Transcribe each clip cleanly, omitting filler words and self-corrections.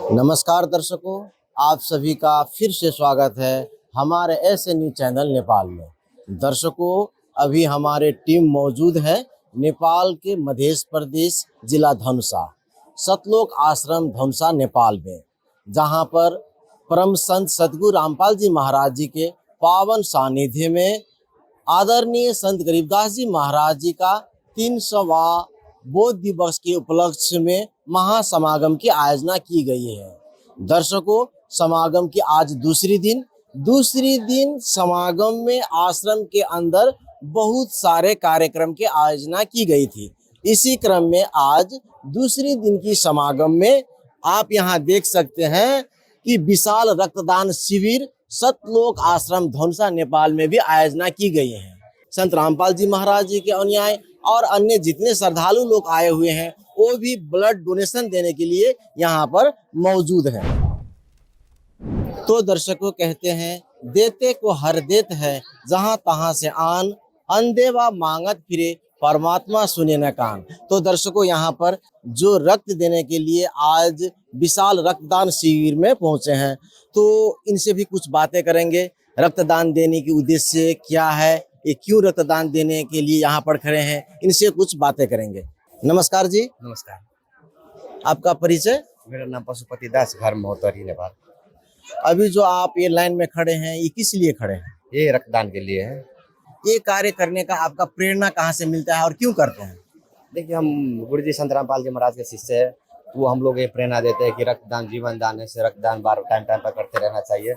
नमस्कार दर्शकों, आप सभी का फिर से स्वागत है हमारे ऐसे न्यूज चैनल नेपाल में। दर्शकों, अभी हमारे टीम मौजूद है नेपाल के मध्य प्रदेश जिला धनुषा सतलोक आश्रम धनुषा नेपाल में, जहां पर परम संत सद्गुरु रामपाल जी महाराज जी के पावन सानिध्य में आदरणीय संत गरीबदास जी महाराज जी का 300वां बोध दिवस के उपलक्ष्य में महासमागम की आयोजना की गई है। दर्शकों, समागम की आज दूसरी दिन समागम में आश्रम के अंदर बहुत सारे कार्यक्रम की आयोजना की गई थी। इसी क्रम में आज दूसरी दिन की समागम में आप यहां देख सकते हैं कि विशाल रक्तदान शिविर सतलोक आश्रम धनुषा नेपाल में भी आयोजना की गई है। संत रामपाल जी महाराज जी के अनुयायी और अन्य जितने श्रद्धालु लोग आए हुए हैं वो भी ब्लड डोनेशन देने के लिए यहाँ पर मौजूद हैं। तो दर्शकों कहते हैं, देते को हर देत है, जहाँ तहाँ से आन, अंधेवा मांगत फिरे, परमात्मा सुने न कान। तो दर्शकों, यहाँ पर जो रक्त देने के लिए आज विशाल रक्तदान शिविर में पहुंचे हैं, तो इनसे भी कुछ बातें करेंगे। रक्तदान देने की उद्देश्य क्या है, ये क्यों रक्तदान देने के लिए यहाँ पर खड़े हैं, इनसे कुछ बातें करेंगे। नमस्कार जी। नमस्कार। आपका परिचय? मेरा नाम पशुपति दास, घर महोत्तरी नेपाल। अभी जो आप ये लाइन में खड़े हैं, ये किस लिए खड़े हैं? ये रक्तदान के लिए है। ये कार्य करने का आपका प्रेरणा कहाँ से मिलता है और क्यों करते हैं? देखिए, हम गुरु जी संत रामपाल जी महाराज के शिष्य है, वो हम लोग ये प्रेरणा देते हैं कि रक्तदान जीवन दान है, से रक्तदान बार टाइम पर करते रहना चाहिए।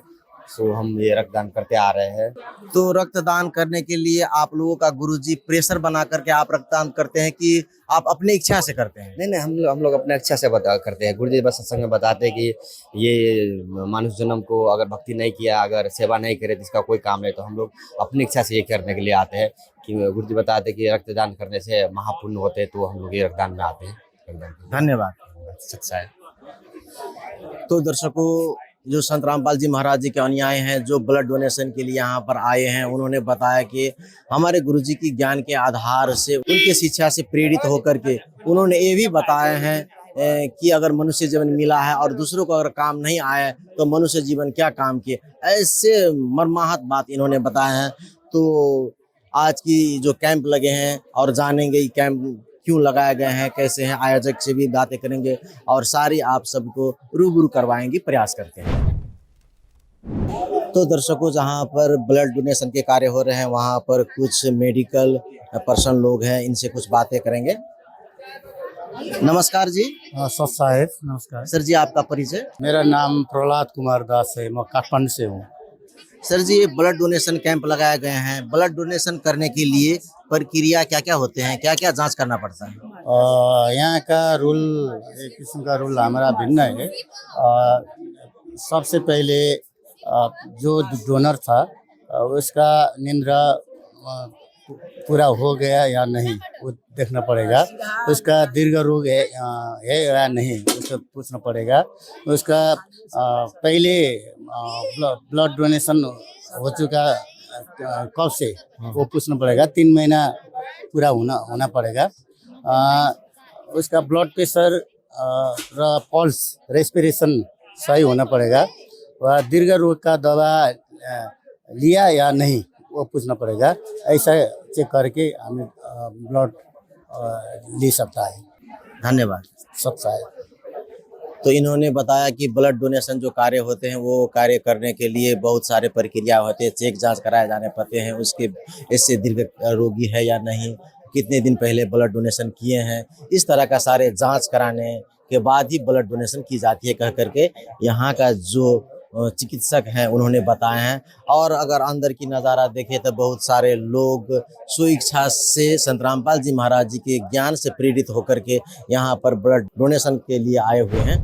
सो हम ये रक्तदान करते आ रहे हैं। तो रक्तदान करने के लिए आप लोगों का गुरुजी प्रेशर बना करके आप रक्तदान करते हैं कि आप अपने इच्छा से करते हैं? नहीं, हम लोग अपने इच्छा से करते हैं। गुरु जी बस सत्संग में बताते हैं कि ये मानुष जन्म को अगर भक्ति नहीं किया, अगर सेवा नहीं करे, तो इसका कोई काम नहीं। तो हम लोग अपनी इच्छा से ये करने के लिए आते हैं कि गुरु जी बताते हैं कि रक्तदान करने से महापुण्य होते हैं, तो हम लोग ये रक्तदान में आते हैं। धन्यवाद। सच्चा है। तो दर्शकों, जो संत रामपाल जी महाराज जी के अनुयायी हैं, जो ब्लड डोनेशन के लिए यहाँ पर आए हैं, उन्होंने बताया कि हमारे गुरुजी की ज्ञान के आधार से, उनके शिक्षा से प्रेरित होकर के उन्होंने ये भी बताया है कि अगर मनुष्य जीवन मिला है और दूसरों को अगर काम नहीं आया तो मनुष्य जीवन क्या काम किए। ऐसे मर्माहत बात इन्होंने बताया है। तो आज की जो कैंप लगे हैं और जानेंगे ये कैंप क्यों लगाए गए हैं, कैसे हैं, आयोजक से भी बातें करेंगे और सारी आप सबको रूबरू करवाएंगे, प्रयास करते हैं। तो दर्शकों, जहां पर ब्लड डोनेशन के कार्य हो रहे हैं, वहां पर कुछ मेडिकल पर्सन लोग हैं, इनसे कुछ बातें करेंगे। नमस्कार जी। सत साहेब, नमस्कार सर जी, आपका परिचय? मेरा नाम प्रहलाद कुमार दास है, मैं काठमांडू से हूँ। सर जी, ये ब्लड डोनेशन कैंप लगाए गए हैं, ब्लड डोनेशन करने के लिए प्रक्रिया क्या क्या होते हैं, क्या क्या जांच करना पड़ता है? यहाँ का रूल, एक किस्म का रूल हमारा भिन्न है। सबसे पहले जो डोनर था उसका निंद्रा पूरा हो गया या नहीं, वो देखना पड़ेगा। उसका दीर्घ रोग है या नहीं, उसको पूछना पड़ेगा। उसका पहले ब्लड डोनेशन हो चुका कब से, वो पूछना पड़ेगा। 3 महीना पूरा होना पड़ेगा। उसका ब्लड प्रेशर र पल्स रेस्पिरेशन सही होना पड़ेगा। वह दीर्घ रोग का दवा लिया या नहीं, वो पूछना पड़ेगा। ऐसा चेक करके हमें ब्लड ले सकता है। धन्यवाद। सकता है। तो इन्होंने बताया कि ब्लड डोनेशन जो कार्य होते हैं, वो कार्य करने के लिए बहुत सारे प्रक्रिया होते हैं, चेक जांच कराए जाने पड़ते हैं। उसके इससे दीर्घ रोगी है या नहीं, कितने दिन पहले ब्लड डोनेशन किए हैं, इस तरह का सारे जांच कराने के बाद ही ब्लड डोनेशन की जाती है, कह करके यहाँ का जो चिकित्सक हैं उन्होंने बताए हैं। और अगर अंदर की नज़ारा देखें तो बहुत सारे लोग स्वेच्छा से संत रामपाल जी महाराज जी के ज्ञान से प्रेरित होकर के यहाँ पर ब्लड डोनेशन के लिए आए हुए हैं।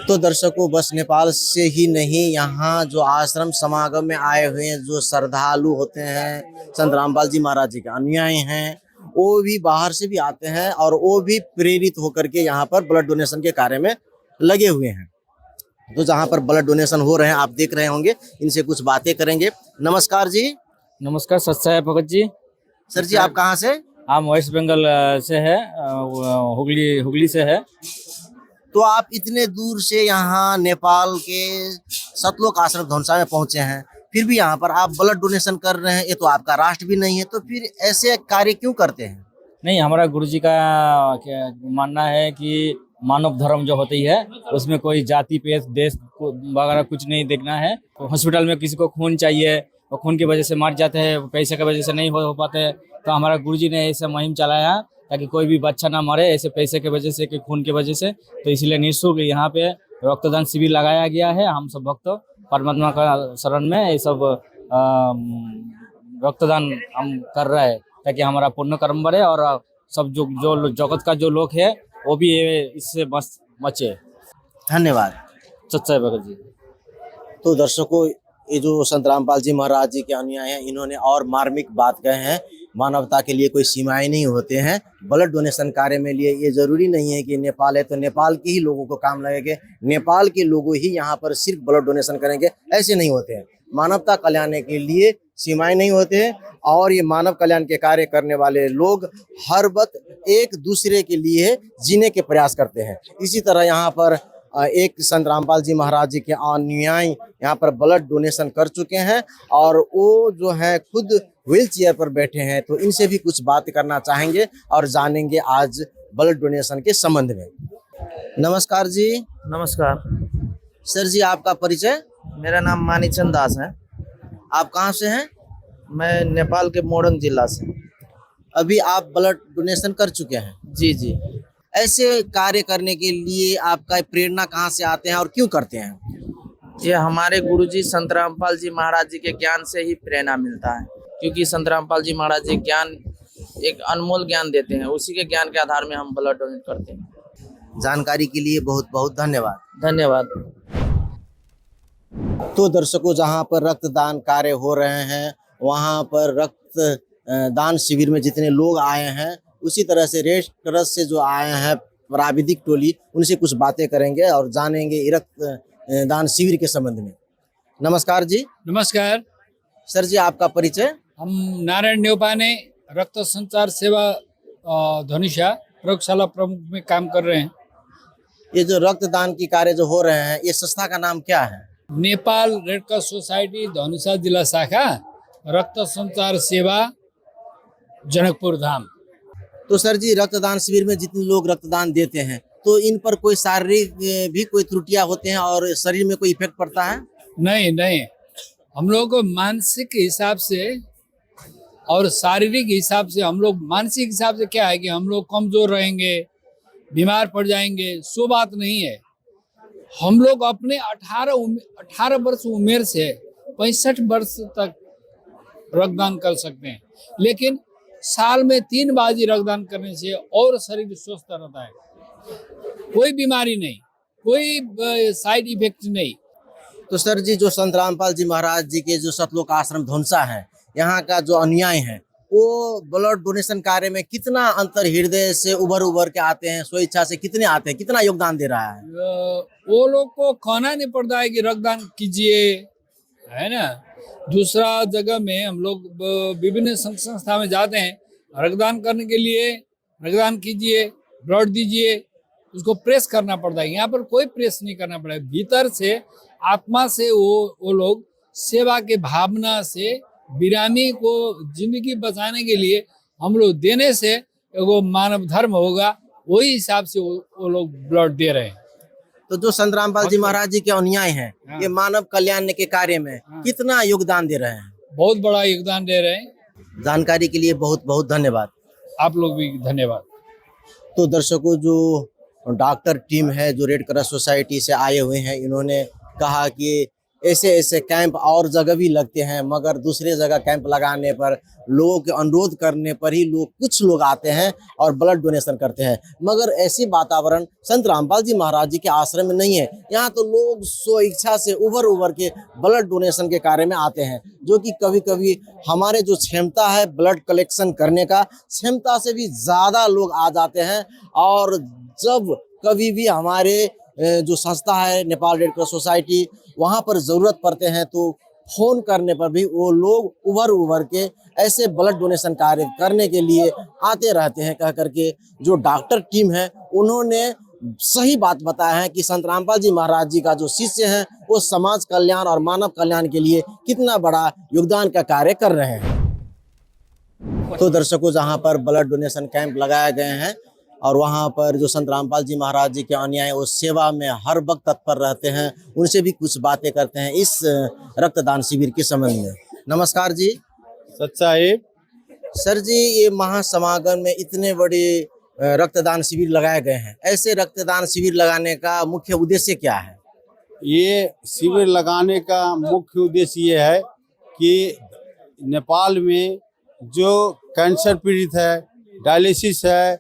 तो दर्शकों, बस नेपाल से ही नहीं, यहाँ जो आश्रम समागम में आए हुए हैं, जो श्रद्धालु होते हैं, संत रामपाल जी महाराज जी के अनुयायी हैं, वो भी बाहर से भी आते हैं और वो भी प्रेरित होकर के यहाँ पर ब्लड डोनेशन के कार्य में लगे हुए हैं। तो जहाँ पर ब्लड डोनेशन हो रहे हैं, आप देख रहे होंगे, इनसे कुछ बातें करेंगे। नमस्कार जी। नमस्कार, सच्चा है भगत जी। सर जी, आप कहाँ से? हम वेस्ट बंगाल से है, हुगली से है। तो आप इतने दूर से यहाँ नेपाल के सतलोक आश्रम धनुषा में पहुंचे हैं, फिर भी यहाँ पर आप ब्लड डोनेशन कर रहे हैं। ये तो आपका राष्ट्र भी नहीं है, तो फिर ऐसे कार्य क्यों करते हैं? नहीं, हमारा गुरुजी का क्या मानना है कि मानव धर्म जो होती है उसमें कोई जाति पेश देश वगैरह कुछ नहीं देखना है। तो हॉस्पिटल में किसी को खून चाहिए, वो खून की वजह से मर जाते हैं, पैसे की वजह से नहीं हो पाते। तो हमारा गुरुजी ने ऐसा मुहिम चलाया ताकि कोई भी बच्चा ना मरे ऐसे पैसे की वजह से कि खून की वजह से। तो इसलिए निःशुल्क यहाँ पे रक्तदान शिविर लगाया गया है। हम सब भक्त परमात्मा का शरण में ये सब रक्तदान हम कर रहे हैं ताकि हमारा पुण्य कर्म बढ़े और सब जो जगत का जो लोग है वो भी इससे बचे। धन्यवाद। सच्चाई भगत जी। तो दर्शकों, ये जो संत रामपाल जी महाराज जी के अनुयायी हैं, इन्होंने और मार्मिक बात कहे हैं। मानवता के लिए कोई सीमाएं नहीं होते हैं। ब्लड डोनेशन कार्य में लिए ये जरूरी नहीं है कि नेपाल है तो नेपाल के ही लोगों को काम लगेगा, नेपाल के लोगों ही यहाँ पर सिर्फ ब्लड डोनेशन करेंगे, ऐसे नहीं होते हैं। मानवता कल्याण के लिए सीमाएं नहीं होते हैं और ये मानव कल्याण के कार्य करने वाले लोग हर वक्त एक दूसरे के लिए जीने के प्रयास करते हैं। इसी तरह यहाँ पर एक संत रामपाल जी महाराज जी के अनुयायी यहाँ पर ब्लड डोनेशन कर चुके हैं और वो जो है खुद व्हील चेयर पर बैठे हैं। तो इनसे भी कुछ बात करना चाहेंगे और जानेंगे आज ब्लड डोनेशन के संबंध में। नमस्कार जी। नमस्कार। सर जी, आपका परिचय? मेरा नाम मानीचंद दास है। आप कहाँ से हैं? मैं नेपाल के मोरंग जिला से। अभी आप ब्लड डोनेशन कर चुके हैं? जी जी। ऐसे कार्य करने के लिए आपका प्रेरणा कहाँ से आते हैं और क्यों करते हैं? ये हमारे गुरुजी संत रामपाल जी महाराज जी के ज्ञान से ही प्रेरणा मिलता है, क्योंकि संत रामपाल जी महाराज जी ज्ञान एक अनमोल ज्ञान देते हैं, उसी के ज्ञान के आधार में हम ब्लड डोनेट करते हैं। जानकारी के लिए बहुत बहुत धन्यवाद। धन्यवाद। तो दर्शकों, जहाँ पर रक्तदान कार्य हो रहे हैं, वहाँ पर रक्त दान शिविर में जितने लोग आए हैं, उसी तरह से रेड क्रॉस से जो आए हैं प्राविधिक टोली, उनसे कुछ बातें करेंगे और जानेंगे रक्त दान शिविर के संबंध में। नमस्कार जी। नमस्कार। सर जी, आपका परिचय? हम नारायण न्यौपाने रक्त संचार सेवा धनुषा प्रयोगशाला प्रमुख में काम कर रहे हैं। ये जो रक्तदान की कार्य जो हो रहे हैं, ये संस्था का नाम क्या है? Nepal red cross society Dhanusha जिला शाखा रक्त संचार सेवा जनकपुर धाम। तो सर जी, रक्तदान शिविर में जितने लोग रक्तदान देते हैं, तो इन पर कोई शारीरिक भी कोई त्रुटियां होते हैं और शरीर में कोई इफेक्ट पड़ता है? नहीं, हम लोग को मानसिक हिसाब से और शारीरिक हिसाब से, हम लोग मानसिक हिसाब से क्या है कि हम लोग कमजोर रहेंगे, बीमार पड़ जाएंगे, सो बात नहीं है। हम लोग अपने 18 वर्ष उम्र से 65 वर्ष तक रक्तदान कर सकते हैं, लेकिन साल में 3 बार रक्तदान करने से और शरीर स्वस्थ रहता है, कोई बीमारी नहीं, कोई साइड इफेक्ट नहीं। तो सर जी, जो संत रामपाल जी महाराज जी के जो सतलोक आश्रम धनुषा है, यहाँ का जो अनुयायी है, वो ब्लड डोनेशन कार्य में कितना अंतर हृदय से उभर के आते हैं, स्वेच्छा से कितने आते हैं, कितना योगदान दे रहा है? वो लोग को कहना नहीं पड़ता है कि रक्तदान कीजिए, है ना। दूसरा जगह में हम लोग विभिन्न संस्था में जाते हैं, रक्तदान करने के लिए रक्तदान कीजिए, ब्लड दीजिए, उसको प्रेस करना पड़ता है। यहाँ पर कोई प्रेस नहीं करना पड़ता है, भीतर से आत्मा से वो लोग सेवा के भावना से बिरामी को जिंदगी बचाने के लिए हम लोग देने से वो मानव धर्म होगा, वही हिसाब से वो लोग ब्लड दे रहे हैं। तो जो संत रामपाल जी महाराज जी के अनुयायी हैं, ये मानव कल्याण के कार्य में कितना योगदान दे रहे हैं? बहुत बड़ा योगदान दे रहे हैं। जानकारी के लिए बहुत बहुत धन्यवाद। आप लोग भी धन्यवाद। तो दर्शकों, जो डॉक्टर टीम है जो रेड क्रॉस सोसाइटी से आए हुए हैं, इन्होंने कहा कि ऐसे कैंप और जगह भी लगते हैं, मगर दूसरे जगह कैंप लगाने पर लोगों के अनुरोध करने पर ही कुछ लोग आते हैं और ब्लड डोनेशन करते हैं। मगर ऐसी वातावरण संत रामपाल जी महाराज जी के आश्रम में नहीं है। यहाँ तो लोग स्व इच्छा से उभर के ब्लड डोनेशन के कार्य में आते हैं, जो कि कभी कभी हमारे जो क्षमता है ब्लड कलेक्शन करने का, क्षमता से भी ज़्यादा लोग आ जाते हैं। और जब कभी भी हमारे जो संस्था है नेपाल रेड क्रॉस सोसाइटी, वहाँ पर ज़रूरत पड़ते हैं तो फोन करने पर भी वो लोग उभर के ऐसे ब्लड डोनेशन कार्य करने के लिए आते रहते हैं। कह करके जो डॉक्टर टीम है, उन्होंने सही बात बताया है कि संत रामपाल जी महाराज जी का जो शिष्य है वो समाज कल्याण और मानव कल्याण के लिए कितना बड़ा योगदान का कार्य कर रहे हैं। तो दर्शकों, जहां पर ब्लड डोनेशन कैंप लगाए गए हैं और वहां पर जो संत रामपाल जी महाराज जी के अनुयायी वो सेवा में हर वक्त तत्पर रहते हैं, उनसे भी कुछ बातें करते हैं इस रक्तदान शिविर के संबंध में। नमस्कार जी। साहिब। सर जी, ये महासमागम में इतने बड़े रक्तदान शिविर लगाए गए हैं, ऐसे रक्तदान शिविर लगाने का मुख्य उद्देश्य क्या है? ये शिविर लगाने का मुख्य उद्देश्य ये है कि नेपाल में जो कैंसर पीड़ित है, डायलिसिस है,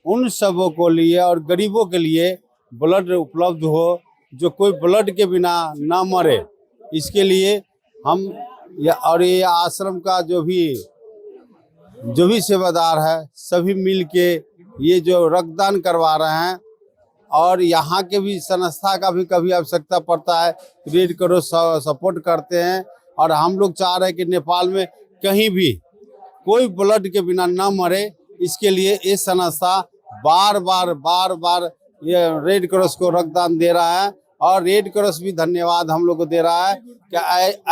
उन सबों को लिए और गरीबों के लिए ब्लड उपलब्ध हो, जो कोई ब्लड के बिना ना मरे। इसके लिए हम ये आश्रम का जो भी सेवादार है सभी मिल के ये जो रक्तदान करवा रहे हैं। और यहाँ के भी संस्था का भी कभी आवश्यकता पड़ता है, रेड क्रॉस सपोर्ट करते हैं। और हम लोग चाह रहे हैं कि नेपाल में कहीं भी कोई ब्लड के बिना ना मरे, इसके लिए ये संस्था बार बार ये रेड क्रॉस को रक्तदान दे रहा है। और रेड क्रॉस भी धन्यवाद हम लोग को दे रहा है कि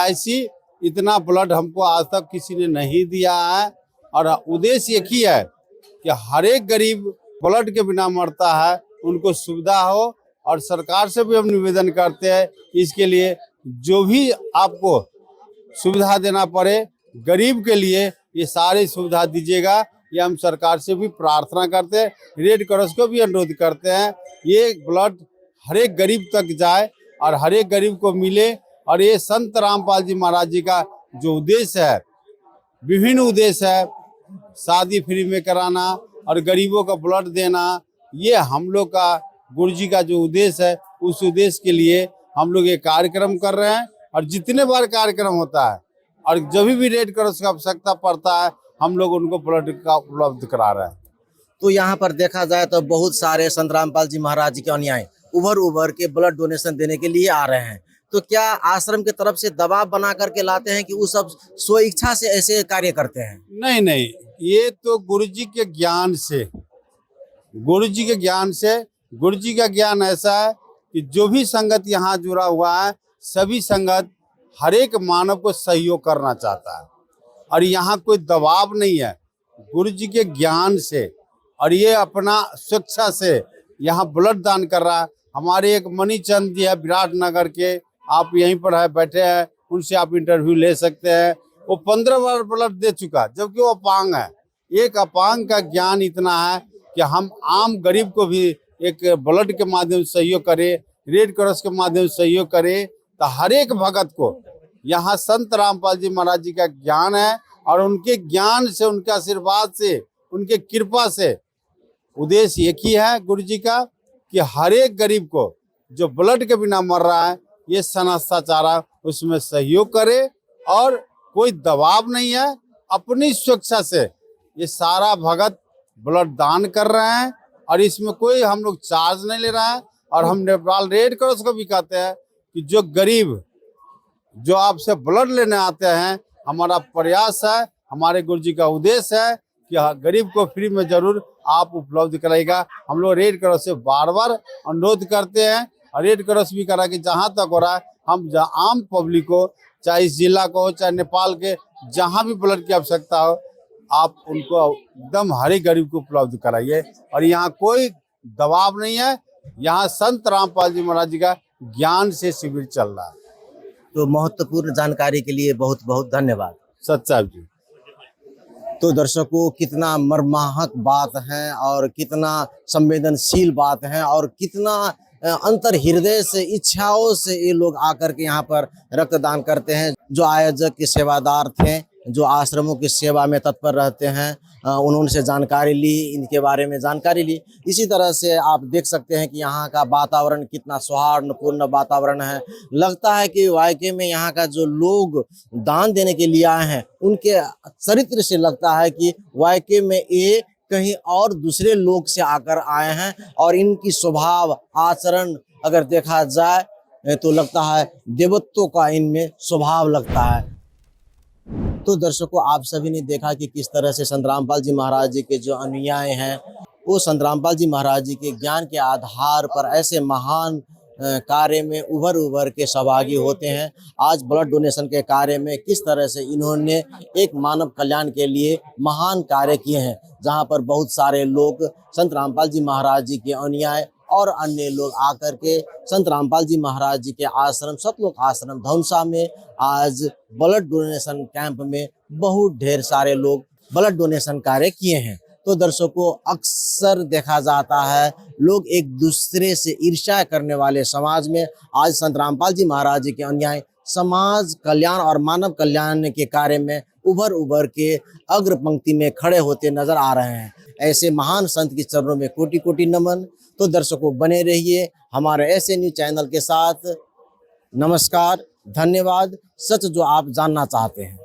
ऐसी इतना ब्लड हमको आज तक किसी ने नहीं दिया है। और उद्देश्य एक ही है कि हर एक गरीब ब्लड के बिना मरता है, उनको सुविधा हो। और सरकार से भी हम निवेदन करते हैं इसके लिए जो भी आपको सुविधा देना पड़े गरीब के लिए, ये सारी सुविधा दीजिएगा। ये हम सरकार से भी प्रार्थना करते हैं, रेड क्रॉस को भी अनुरोध करते हैं, ये ब्लड हर एक गरीब तक जाए और हर एक गरीब को मिले। और ये संत रामपाल जी महाराज जी का जो उद्देश्य है, विभिन्न उद्देश्य है, शादी फ्री में कराना और गरीबों का ब्लड देना, ये हम लोग का गुरु जी का जो उद्देश्य है, उस उद्देश्य के लिए हम लोग ये कार्यक्रम कर रहे हैं। और जितने बार कार्यक्रम होता है और जब भी रेड क्रॉस का आवश्यकता पड़ता है, हम लोग उनको ब्लड का उपलब्ध करा रहे हैं। तो यहाँ पर देखा जाए तो बहुत सारे संत रामपाल जी महाराज जी के अनुयायी उभर के ब्लड डोनेशन देने के लिए आ रहे हैं। तो क्या आश्रम की तरफ से दबाव बना करके लाते हैं कि वो सब स्व इच्छा से ऐसे कार्य करते हैं? नहीं, ये तो गुरु जी के ज्ञान से, गुरु जी का ज्ञान ऐसा है कि जो भी संगत यहाँ जुड़ा हुआ है, सभी संगत हर एक मानव को सहयोग करना चाहता है। और यहाँ कोई दबाव नहीं है, गुरु जी के ज्ञान से। और ये अपना स्वेच्छा से यहाँ ब्लड दान कर रहा है। हमारे एक मणिचंद जी है विराटनगर के, आप यहीं पर है बैठे हैं, उनसे आप इंटरव्यू ले सकते हैं। वो 15 बार ब्लड दे चुका, जबकि वो अपांग है। एक अपांग का ज्ञान इतना है कि हम आम गरीब को भी एक ब्लड के माध्यम से सहयोग करें, रेड क्रॉस के माध्यम से सहयोग करें, तो हर एक भगत को यहाँ संत रामपाल जी महाराज जी का ज्ञान है। और उनके ज्ञान से, उनके आशीर्वाद से, उनके कृपा से उद्देश्य एक ही है गुरु जी का कि हर एक गरीब को जो ब्लड के बिना मर रहा है, ये संस्था चाह रहा है उसमें सहयोग करे। और कोई दबाव नहीं है, अपनी स्वेच्छा से ये सारा भगत ब्लड दान कर रहे हैं। और इसमें कोई हम लोग चार्ज नहीं ले रहा है। और हम नेपाल रेड क्रॉस को भी कहते हैं कि जो गरीब जो आपसे ब्लड लेने आते हैं, हमारा प्रयास है, हमारे गुरु जी का उद्देश्य है कि गरीब को फ्री में जरूर आप उपलब्ध कराएगा। हम लोग रेड क्रॉस से बार अनुरोध करते हैं और रेड क्रॉस भी करा कि जहाँ तक हो रहा है, हम आम पब्लिक को, चाहे इस जिला को हो, चाहे नेपाल के जहाँ भी ब्लड की आवश्यकता हो, आप उनको एकदम हर एक गरीब को उपलब्ध कराइए। और यहाँ कोई दबाव नहीं है, यहाँ संत रामपाल जी महाराज जी का ज्ञान से शिविर चल रहा है। तो महत्वपूर्ण जानकारी के लिए बहुत बहुत धन्यवाद सच्चा जी। तो दर्शकों, कितना मर्माहक बात है और कितना संवेदनशील बात है और कितना अंतर हृदय से, इच्छाओं से ये लोग आकर के यहाँ पर रक्तदान करते हैं। जो आयोजक के सेवादार थे, जो आश्रमों की सेवा में तत्पर रहते हैं, उन्होंने जानकारी ली, इनके बारे में जानकारी ली। इसी तरह से आप देख सकते हैं कि यहाँ का वातावरण कितना सौहार्दपूर्ण वातावरण है। लगता है कि वाकई में यहाँ का जो लोग दान देने के लिए आए हैं, उनके चरित्र से लगता है कि वाकई में ये कहीं और दूसरे लोग से आकर आए हैं। और इनकी स्वभाव आचरण अगर देखा जाए तो लगता है देवत्व का इनमें स्वभाव लगता है। तो दर्शकों, आप सभी ने देखा कि किस तरह से संत रामपाल जी महाराज जी के जो अनुयायी हैं वो संत रामपाल जी महाराज जी के ज्ञान के आधार पर ऐसे महान कार्य में उभर के सहभागी होते हैं। आज ब्लड डोनेशन के कार्य में किस तरह से इन्होंने एक मानव कल्याण के लिए महान कार्य किए हैं, जहां पर बहुत सारे लोग संत रामपाल जी महाराज जी के अनुयायी और अन्य लोग आकर के संत रामपाल जी महाराज जी के आश्रम सतलोक आश्रम धौंसा में आज ब्लड डोनेशन कैंप में बहुत ढेर सारे लोग ब्लड डोनेशन कार्य किए हैं। तो दर्शकों, अक्सर देखा जाता है लोग एक दूसरे से ईर्ष्या करने वाले समाज में आज संत रामपाल जी महाराज जी के अनुयायी समाज कल्याण और मानव कल्याण के कार्य में उभर के अग्र पंक्ति में खड़े होते नजर आ रहे हैं। ऐसे महान संत के चरणों में कोटि कोटि नमन। तो दर्शकों, बने रहिए हमारे SNU चैनल के साथ। नमस्कार, धन्यवाद। सच जो आप जानना चाहते हैं।